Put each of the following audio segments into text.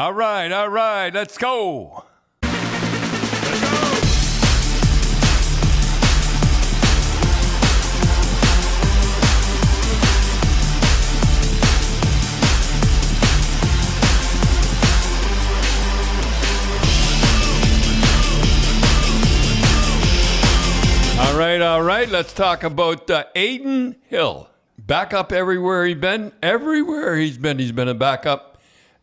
All right, let's go. All right, let's talk about Adin Hill. Backup everywhere he's been. Everywhere he's been a backup.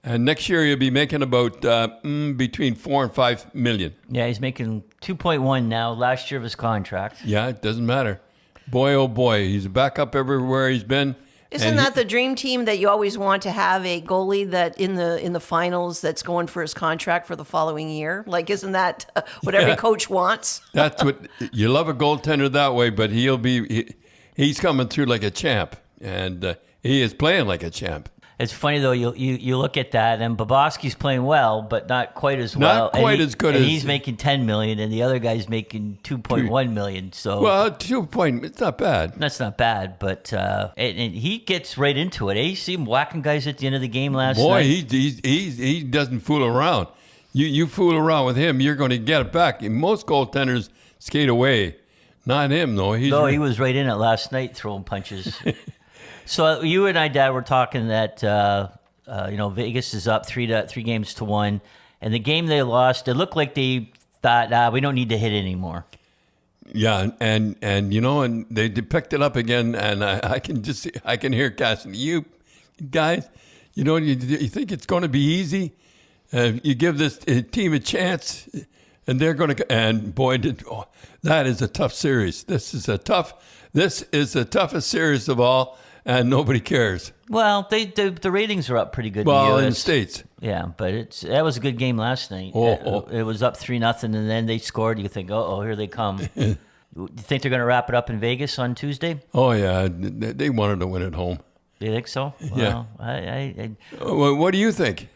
And next year he'll be making about between $4 and $5 million. Yeah, he's making 2.1 now, last year of his contract. Yeah, it doesn't matter. Boy, oh boy, he's a backup everywhere he's been. Isn't that the dream team that you always want to have a goalie that in the finals that's going for his contract for the following year? Like, isn't that what every coach wants? That's what you love a goaltender that way, but he's coming through like a champ, and he is playing like a champ. It's funny though. You look at that, and Bobrovsky's playing well, but not quite as well. Not quite as good and as he's making $10 million, and the other guy's making $2.1 million. So it's not bad. That's not bad, but and he gets right into it. You see him whacking guys at the end of the game last night. Boy, he doesn't fool around. You fool around with him, you're going to get it back. most goaltenders skate away. Not him though. He was right in it last night, throwing punches. So you and I, Dad, were talking that Vegas is up 3-1, and the game they lost, it looked like they thought, we don't need to hit anymore. Yeah, and they picked it up again, and I can hear Cassidy. You guys, you think it's going to be easy? You give this team a chance, and they're going to. And boy, that is a tough series. This is the toughest series of all. And nobody cares. Well, the ratings are up pretty good. Well, in the States. Yeah, but that was a good game last night. It was up 3-0, and then they scored. You think, here they come. You think they're going to wrap it up in Vegas on Tuesday? Oh yeah, they wanted to win at home. You think so? Well, yeah. What do you think?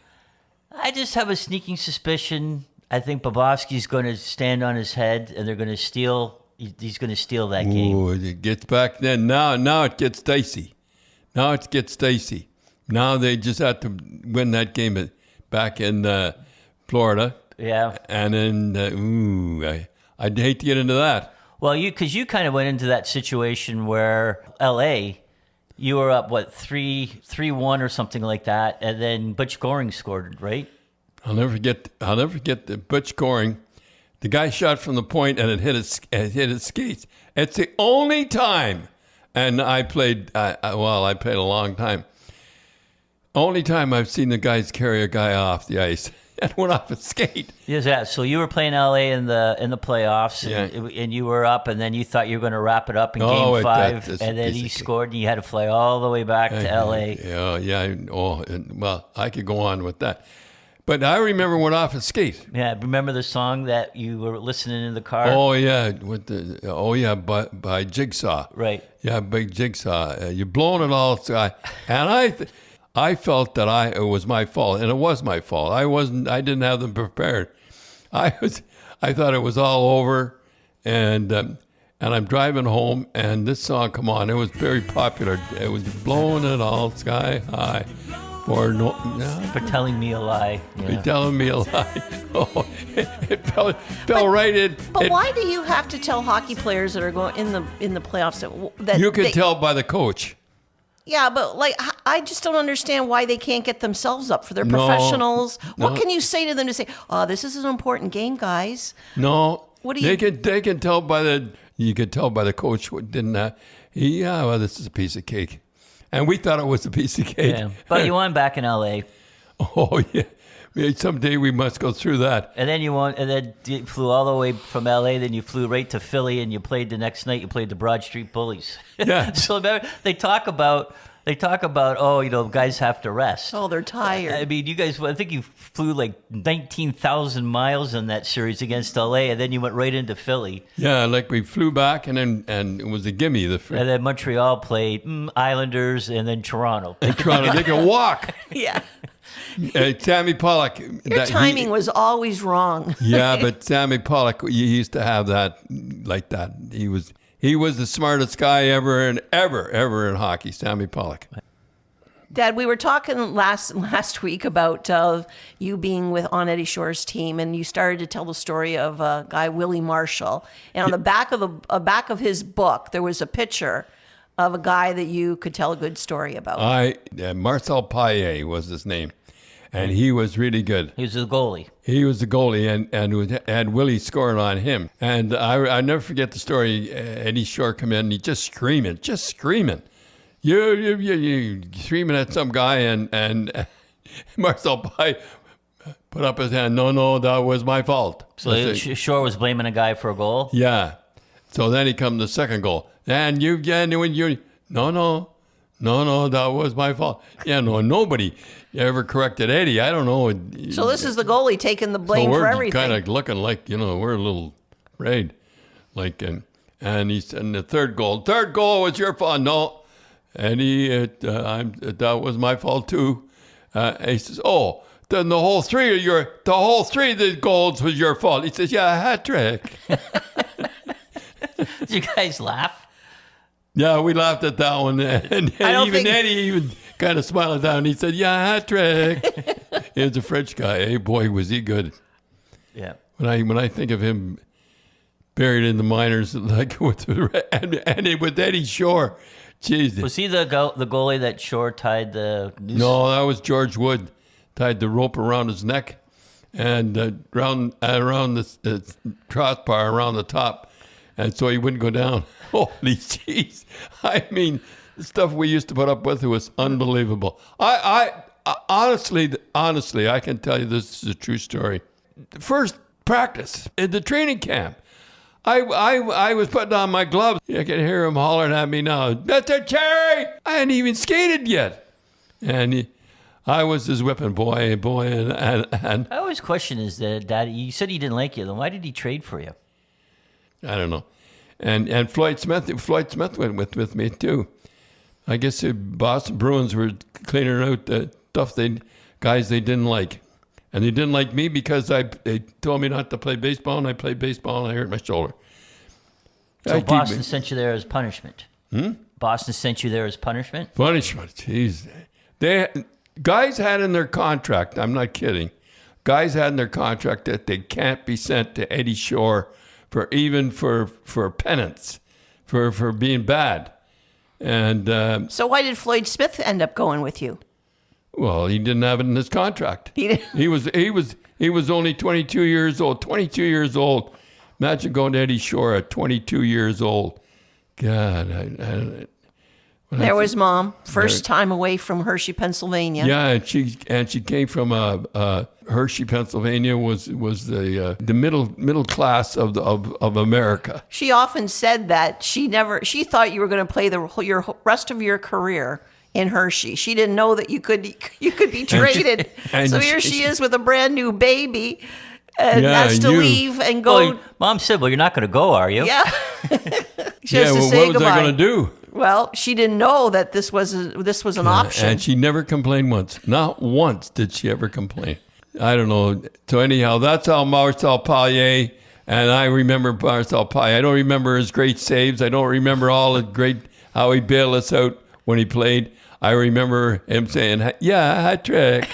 I just have a sneaking suspicion. I think Bobrovsky's going to stand on his head, and they're going to steal. He's going to steal that game. Ooh, it gets back then. Now it gets dicey. Now it gets dicey. Now they just have to win that game back in Florida. Yeah. And then, I'd hate to get into that. Well, because you kind of went into that situation where L.A., you were up, 3-1 or something like that, and then Butch Goring scored, right? I'll never forget the Butch Goring. The guy shot from the point and it hit his skates. It's the only time. And I played, I played a long time. Only time I've seen the guys carry a guy off the ice and went off his skate. Yes, yeah. So you were playing LA in the playoffs, and you were up, and then you thought you were going to wrap it up in Game 5, and then he scored, and you had to fly all the way back to LA. Yeah. Well, I could go on with that. But I remember went off his skate. Yeah, remember the song that you were listening in the car? Oh yeah, by Jigsaw. Right. Yeah, big Jigsaw. You're blowing it all sky, and I felt that it was my fault, and it was my fault. I didn't have them prepared. I thought it was all over, and I'm driving home, and this song come on. It was very popular. It was blowing it all sky high. For telling me a lie. Yeah. For telling me a lie. Oh, it fell right in. But why do you have to tell hockey players that are going in the playoffs that you can tell by the coach? Yeah, but I just don't understand why they can't get themselves up for their professionals. What can you say to them to say, this is an important game, guys? No. What do you? They can tell by the coach. This is a piece of cake. And we thought it was a piece of cake. Yeah, but you won back in L.A. Oh, yeah. Someday we must go through that. And then you flew all the way from L.A., then you flew right to Philly, and you played the next night, you played the Broad Street Bullies. Yeah. So they talk about, guys have to rest. Oh, they're tired. I mean, you guys, I think you flew like 19,000 miles in that series against L.A., and then you went right into Philly. Yeah, like we flew back, and it was a gimme. And then Montreal played Islanders, and then Toronto. And Toronto, they can walk. Yeah. Sammy Pollock. Your timing was always wrong. Yeah, but Sammy Pollock, he used to have that like that. He was the smartest guy ever in hockey, Sammy Pollock. Dad, we were talking last week about you being on Eddie Shore's team, and you started to tell the story of a guy, Willy Marshall. And on the back of his book, there was a picture of a guy that you could tell a good story about. Marcel Paillet was his name, and he was really good. He was the goalie. He was the goalie, and had Willie scoring on him. And I never forget the story. Eddie Shore come in, and he just screaming. You screaming at some guy, and Marcel Paillet put up his hand. No, that was my fault. So Shore was blaming a guy for a goal? Yeah. So then he come the second goal. And no, that was my fault. Yeah, no, nobody ever corrected Eddie. I don't know. So this is the goalie taking the blame for everything. Kind of looking like, we're a little afraid. Like, and he said, the third goal was your fault. No. Eddie, that was my fault too. He says, oh, then the whole three of the goals was your fault. He says, yeah, hat trick. Did you guys laugh? Yeah, we laughed at that one. And Eddie even kind of smiled at that one. He said, yeah, hat trick. He was a French guy. Hey, boy, was he good. Yeah. When I think of him buried in the minors, like with Eddie Shore, jeez. Was he the goalie that Shore tied the noose? No, that was George Wood. Tied the rope around his neck and around the crossbar around the top, and so he wouldn't go down. Holy jeez! I mean, the stuff we used to put up with was unbelievable. I honestly, I can tell you this is a true story. The first practice in the training camp, I was putting on my gloves. I can hear him hollering at me now, Mr. Cherry! I hadn't even skated yet. And I was his whipping boy, and I always question is that, Daddy, you said he didn't like you, then why did he trade for you? I don't know. And Floyd Smith went with me too. I guess the Boston Bruins were cleaning out the stuff guys they didn't like. And they didn't like me because they told me not to play baseball, and I played baseball, and I hurt my shoulder. So Boston sent you there as punishment? Boston sent you there as punishment? Punishment, jeez. Guys had in their contract, I'm not kidding, guys had in their contract that they can't be sent to Eddie Shore for penance, for being bad. And so why did Floyd Smith end up going with you? Well, he didn't have it in his contract. He was only 22 years old. 22 years old. Imagine going to Eddie Shore at 22 years old. God, there was Mom, first time away from Hershey, Pennsylvania. Yeah, and she came from Hershey, Pennsylvania. Was the middle class of America. She often said that she thought you were going to play your rest of your career in Hershey. She didn't know that you could be traded. So here she is with a brand new baby. And has to leave and go. Well, Mom said, well, you're not going to go, are you? Yeah. She has to say what was I going to do? Well, she didn't know that this was an option. And she never complained once. Not once did she ever complain. I don't know. So anyhow, that's how Marcel Paillet, and I remember Marcel Paillet. I don't remember his great saves. I don't remember all the great, how he bailed us out when he played. I remember him saying, yeah, hat trick.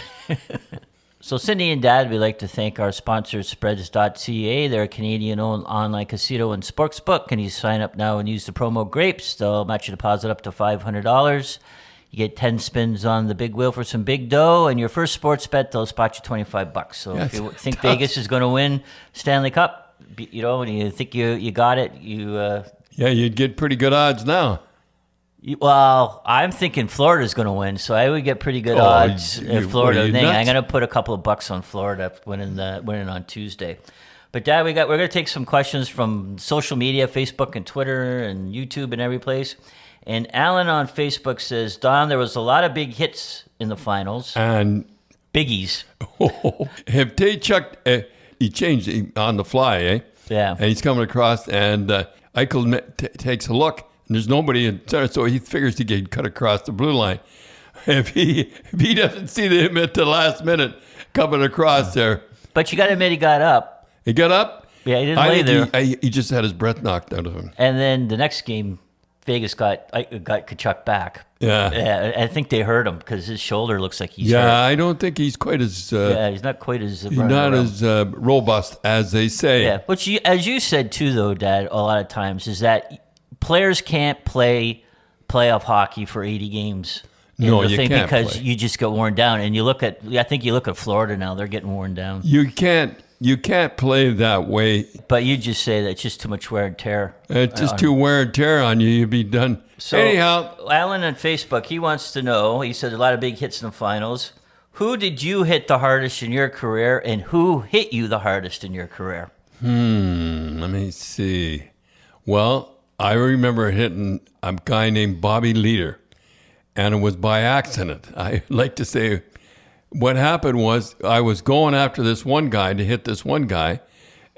So Cindy and Dad, we'd like to thank our sponsor, Spreads.ca. They're a Canadian-owned online casino and sportsbook, and you sign up now and use the promo GRAPES. They'll match your deposit up to $500. You get 10 spins on the big wheel for some big dough, and your first sports bet, they'll spot you $25. So if you think Vegas is going to win Stanley Cup, and you think you got it, you'd get pretty good odds now. Well, I'm thinking Florida's going to win, so I would get pretty good odds if Florida wins. I'm going to put a couple of bucks on Florida winning on Tuesday. But Dad, we're going to take some questions from social media, Facebook and Twitter and YouTube and every place. And Alan on Facebook says, Don, there was a lot of big hits in the finals. And biggies. If Taychuk, he changed on the fly, eh? Yeah. And he's coming across, and Eichel takes a look. And there's nobody in center, so he figures he can cut across the blue line. If he doesn't see him at the last minute coming across there. But you got to admit he got up. He got up? Yeah, he didn't lay there. He just had his breath knocked out of him. And then the next game, Vegas got Kachuk back. Yeah. I think they hurt him because his shoulder looks like he's Yeah, hurt. I don't think he's quite as He's not quite as he's not as robust as they say. Yeah, which as you said too, though, Dad, a lot of times is that players can't play playoff hockey for 80 games. No, you can't because play. you just get worn down. And I think you look at Florida now; they're getting worn down. You can't play that way. But you just say that it's just too much wear and tear. It's just too wear and tear on you. You'd be done. So, anyhow, Alan on Facebook, he wants to know. He said a lot of big hits in the finals. Who did you hit the hardest in your career, and who hit you the hardest in your career? let me see. Well, I remember hitting a guy named Bobby Leader, and it was by accident. I like to say what happened was I was going after this one guy to hit this one guy,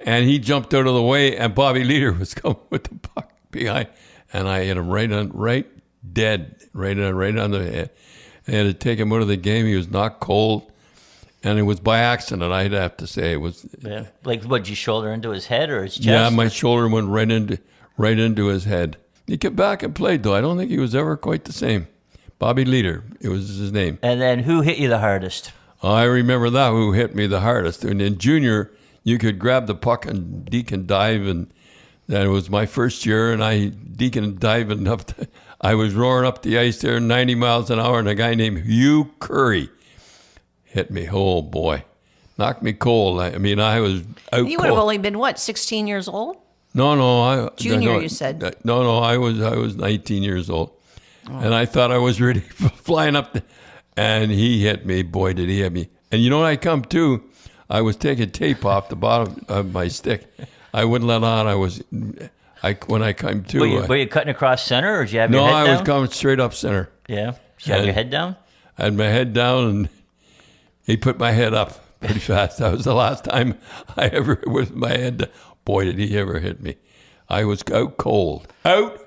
and he jumped out of the way, and Bobby Leader was coming with the puck behind, and I hit him right on the head. I had to take him out of the game. He was knocked cold, and it was by accident. I'd have to say it was. Yeah. Like, what, did you shoulder into his head or his chest? Yeah, my shoulder went right into his head. He came back and played, though. I don't think he was ever quite the same. Bobby Leader, it was his name. And then who hit you the hardest? I remember that, who hit me the hardest. And in junior, you could grab the puck and deke and dive, and that was my first year, and I deke and diving up. I was roaring up the ice there 90 miles an hour, and a guy named Hugh Curry hit me. Oh, boy. Knocked me cold. I mean, I was out You cold. would have only been, what, 16 years old? No. Junior, you said. No, I was 19 years old. And I thought I was ready for flying up. And he hit me. Boy, did he hit me. And you know what I come to? I was taking tape off the bottom of my stick. I wouldn't let on. When I come to. Were you cutting across center, or did you have your head down? No, I was coming straight up center. Yeah. Did you have your head down? I had my head down, and he put my head up pretty fast. That was the last time I ever with my head down. Boy, did he ever hit me. I was out cold. Out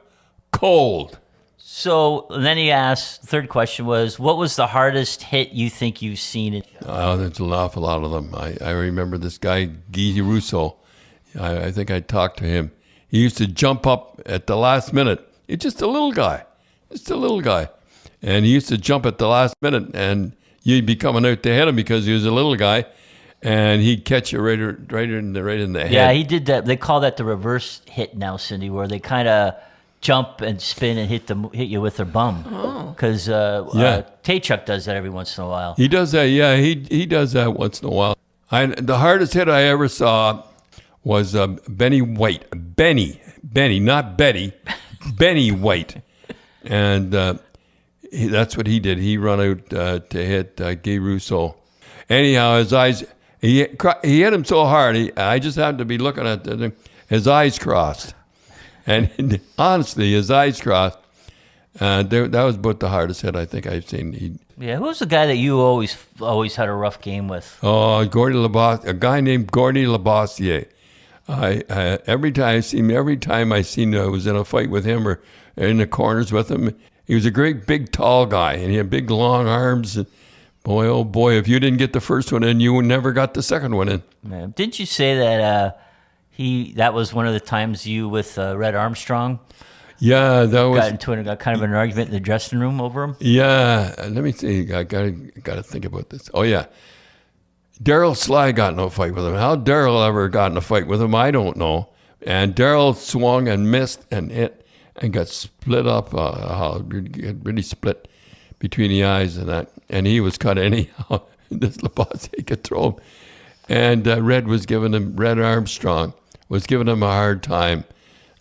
cold. So then he asked, third question was, what was the hardest hit you think you've seen? Oh, there's an awful lot of them. I remember this guy, Guy Russo. I think I talked to him. He used to jump up at the last minute. He's just a little guy. And he used to jump at the last minute, and you'd be coming out to hit him because he was a little guy, and he'd catch you right in the head. Yeah, he did that. They call that the reverse hit now, Cindy, where they kind of jump and spin and hit you with their bum. Because Taychuk does that every once in a while. He does that. Yeah, he does that once in a while. The hardest hit I ever saw was Benny White. Benny, not Betty. Benny White, and that's what he did. He run out to hit Guy Russo. Anyhow, his eyes. He hit him so hard. I just happened to be looking at his eyes crossed. And honestly, his eyes crossed. That was about the hardest hit I think I've seen. Who was the guy that you always had a rough game with? Oh, a guy named Gordy Labossiere. Every time I seen I was in a fight with him or in the corners with him, he was a great big tall guy, and he had big long arms. And boy, oh boy, if you didn't get the first one in, you never got the second one in. Man, didn't you say that that was one of the times you with Red Armstrong? Yeah, that was got kind of an argument in the dressing room over him. Yeah, let me see. I gotta think about this. Oh yeah, Daryl Sly got in a fight with him. How Daryl ever got in a fight with him, I don't know. And Daryl swung and missed and hit and got split up. Really split between the eyes and that. And he was cut anyhow. This Labossiere could throw him. And Red Armstrong was giving him a hard time.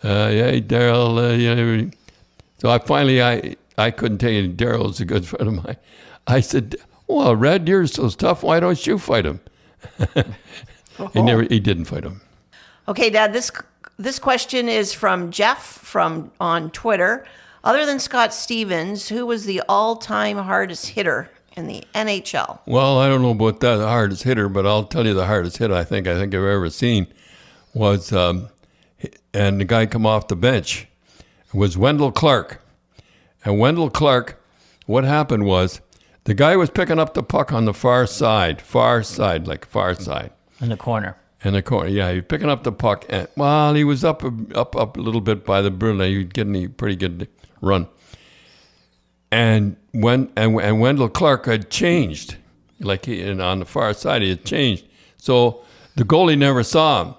Hey, Daryl. So I couldn't tell you Daryl's a good friend of mine. I said, well, Red, you're so tough. Why don't you fight him? He didn't fight him. Okay, Dad, this question is from Jeff on Twitter. Other than Scott Stevens, who was the all-time hardest hitter in the NHL? Well, I don't know about that, the hardest hitter, but I'll tell you the hardest hit I think I've ever seen was, and the guy come off the bench, was Wendel Clark. And Wendel Clark, what happened was, the guy was picking up the puck on the far side. In the corner. in the corner. Yeah, he was picking up the puck. And, well, he was up a little bit by the Brule. He was getting a pretty good run. And Wendel Clark had changed. And on the far side, he had changed. So the goalie never saw him.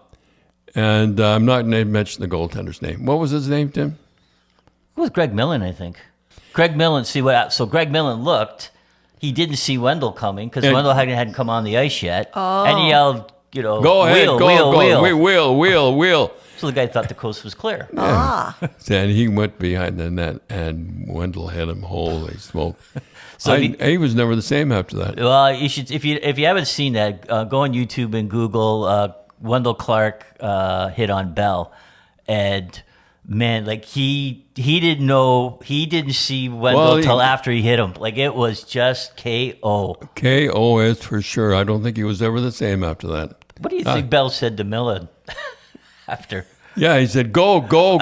And I'm not going to mention the goaltender's name. What was his name, Tim? It was Greg Millen, I think. Greg Millen, so Greg Millen looked. He didn't see Wendel coming because Wendel hadn't come on the ice yet. Oh. And he yelled, go ahead, wheel. So the guy thought the coast was clear. Ah. And he went behind the net, and Wendel hit him. Holy smoke. So he was never the same after that. Well, you should if you haven't seen that, go on YouTube and Google Wendel Clark hit on Bell, and man, like he didn't see Wendel till after he hit him. Like it was just KO. KO is for sure. I don't think he was ever the same after that. What do you think Bell said to Millen after? Yeah, he said, go, wheel.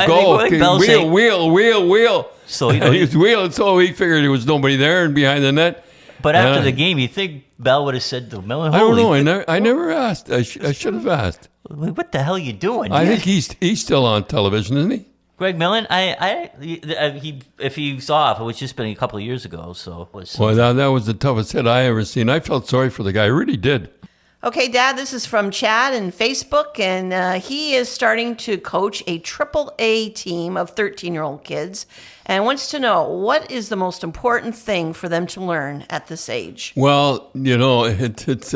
So he was wheeling, so he figured there was nobody there and behind the net. But after the game, you think Bell would have said to Millen, I don't know. I never asked. I should have asked. What the hell are you doing? I think he's still on television, isn't he? Greg Millen, if he's off, it was just been a couple of years ago. So that was the toughest hit I ever seen. I felt sorry for the guy. I really did. Okay, Dad, this is from Chad and Facebook, and he is starting to coach a AAA team of 13-year-old kids and wants to know what is the most important thing for them to learn at this age. Well, it's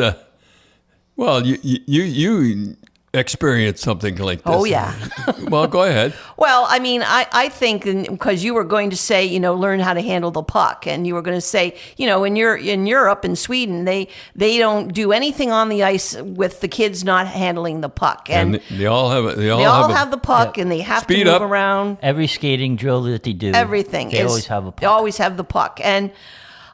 you experienced something like this. Oh, yeah. Well, go ahead. Well, I mean, I think because you were going to say, learn how to handle the puck. And you were going to say, in Europe, in Sweden, they don't do anything on the ice with the kids not handling the puck. And they all have the puck, and they have to move around. Every skating drill that they do. Everything. They always have a puck. They always have the puck. And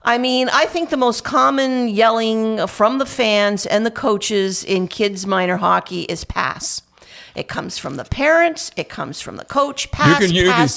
I mean, I think the most common yelling from the fans and the coaches in kids minor hockey is pass. It comes from the parents. It comes from the coach. Pass.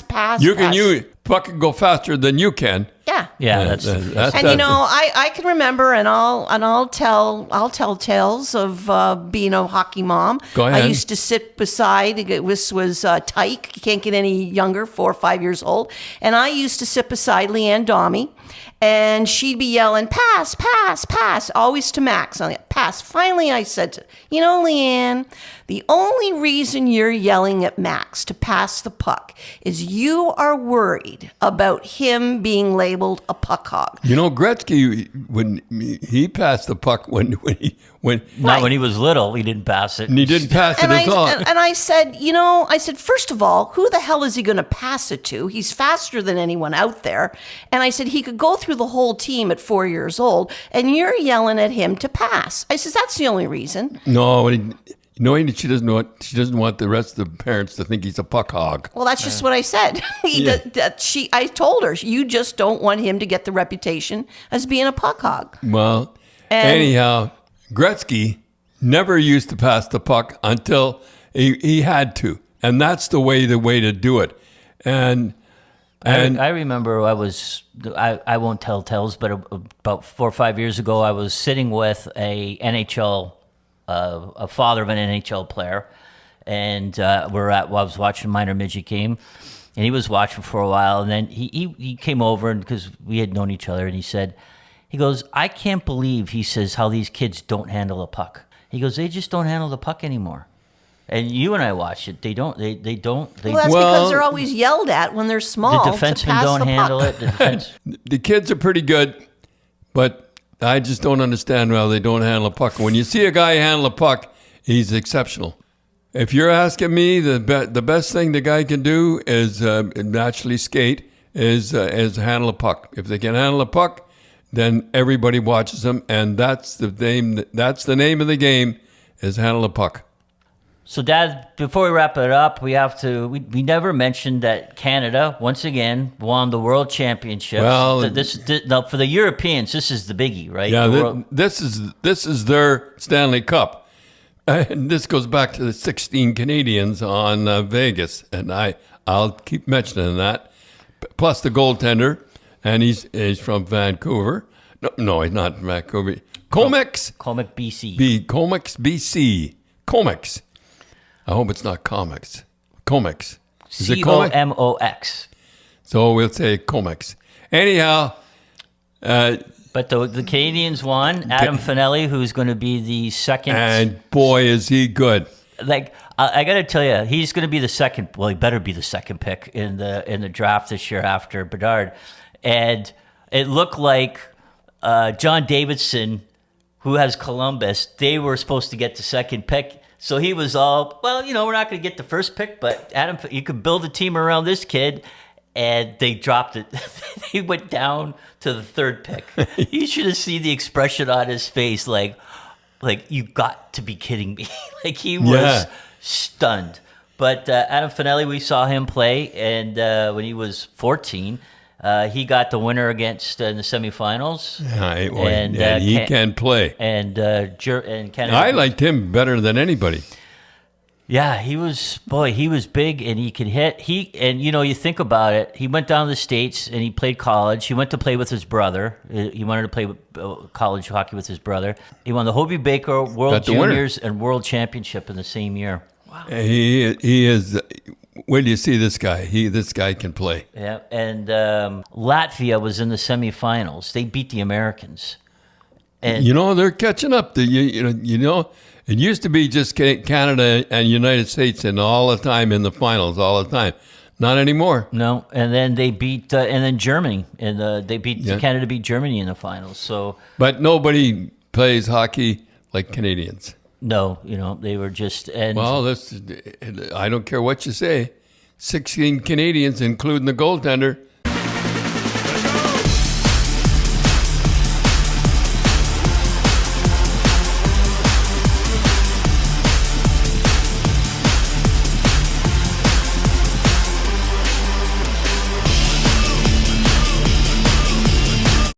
Puck can go faster than you can. Yeah. Yeah. And I can remember, and I'll tell tales of being a hockey mom. Go ahead. I used to sit beside. This was Tyke. You can't get any younger, 4 or 5 years old, and I used to sit beside Leanne Domy. And she'd be yelling, pass, pass, pass, always to Max. Pass. Finally, I said, Leanne, the only reason you're yelling at Max to pass the puck is you are worried about him being labeled a puck hog. Gretzky, when he passed the puck, when he was little, he didn't pass it. And he didn't pass it at all. And I said, first of all, who the hell is he going to pass it to? He's faster than anyone out there. And I said, he could go through the whole team at 4 years old, and you're yelling at him to pass. I said, that's the only reason. No, she doesn't want the rest of the parents to think he's a puck hog. Well, that's just what I said. I told her, you just don't want him to get the reputation as being a puck hog. Well, anyhow, Gretzky never used to pass the puck until he had to, and that's the way to do it. And I remember I won't tell tales, but about 4 or 5 years ago, I was sitting with a father of an NHL player, and I was watching a minor midget game, and he was watching for a while, and then he came over, because we had known each other, and he goes, I can't believe, he says, how these kids don't handle a puck. He goes, they just don't handle the puck anymore. And you and I watch it. They don't. Well, that's because they're always yelled at when they're small. The defensemen don't handle it. The kids are pretty good, but I just don't understand how they don't handle a puck. When you see a guy handle a puck, he's exceptional. If you're asking me, the best thing the guy can do is naturally skate, is handle a puck. If they can handle a puck, then everybody watches them, and that's the name. That's the name of the game, is handle a puck. So, Dad, before we wrap it up, we have to. We never mentioned that Canada once again won the World Championship. Well, now for the Europeans, this is the biggie, right? Yeah, this is their Stanley Cup, and this goes back to the 16 Canadians on Vegas, and I'll keep mentioning that. Plus the goaltender, and he's from Vancouver. No, he's not from Vancouver. Comex, BC. Comex, BC. Comics. I hope it's not comics. Comics. Is it comic? Comox. So we'll say comics. Anyhow, But the Canadians won. Adam Finelli, who's going to be the second. and boy, is he good. Like I got to tell you, he's going to be the second. Well, he better be the second pick in the draft this year after Bedard. And it looked like John Davidson, who has Columbus, they were supposed to get the second pick. So he was all, well, we're not going to get the first pick, but Adam, you could build a team around this kid. And they dropped it. They went down to the third pick. You should have seen the expression on his face, like you got to be kidding me. Like he was stunned. But Adam Finelli, we saw him play, and when he was 14, he got the winner against in the semifinals. And he can play. And Canada. I liked him better than anybody. Yeah, he was big and he could hit. You think about it, he went down to the States and he played college. He went to play with his brother. He wanted to play college hockey with his brother. He won the Hobey Baker World Juniors and World Championship in the same year. Wow. He is, where do you see this guy? This guy can play. Yeah, and Latvia was in the semifinals. They beat the Americans. And they're catching up. It used to be just Canada and United States and all the time in the finals, all the time. Not anymore. No, and then they beat and then Germany, and Canada beat Germany in the finals. So, but nobody plays hockey like Canadians. No, they were just. And I don't care what you say. 16 Canadians, including the goaltender,